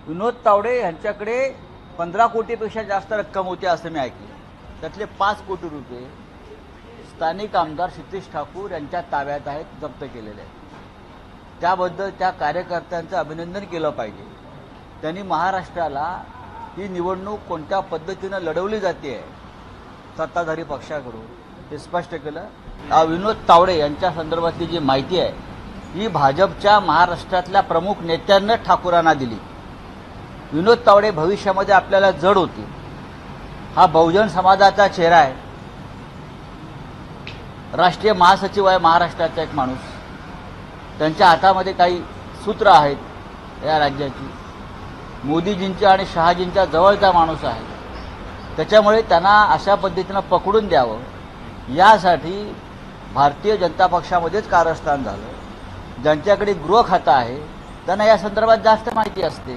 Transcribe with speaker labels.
Speaker 1: विनोद तावडे यांच्याकडे 15 कोटीपेक्षा जास्त रक्कम होती असं मी ऐकलं। त्यातले 5 कोटी रुपये स्थानिक आमदार क्षितिज ठाकूर यांच्या ताब्यात आहेत, जप्त केलेले आहेत। त्याबद्दल त्या कार्यकर्त्यांचं अभिनंदन केलं पाहिजे। त्यांनी महाराष्ट्राला ही निवडणूक कोणत्या पद्धतीनं लढवली जाते सत्ताधारी पक्षाकडून हे स्पष्ट केलं। विनोद तावडे यांच्या संदर्भातली जी माहिती आहे ही भाजपच्या महाराष्ट्रातल्या प्रमुख नेत्यांना ठाकूरांना दिली। विनोद तावडे भविष्यामध्ये आपल्याला जड होतील। हा बहुजन समाजाचा चेहरा आहे, राष्ट्रीय महासचिव आहे महाराष्ट्राचा एक माणूस। त्यांच्या हातामध्ये काही सूत्र आहेत या राज्याची, मोदीजींच्या आणि शहाजींच्या जवळचा माणूस आहे। त्याच्यामुळे त्यांना अशा पद्धतीनं पकडून द्यावं यासाठी भारतीय जनता पक्षामध्येच कारस्थान झालं। ज्यांच्याकडे गृह खातं आहे त्यांना या संदर्भात जास्त माहिती असते।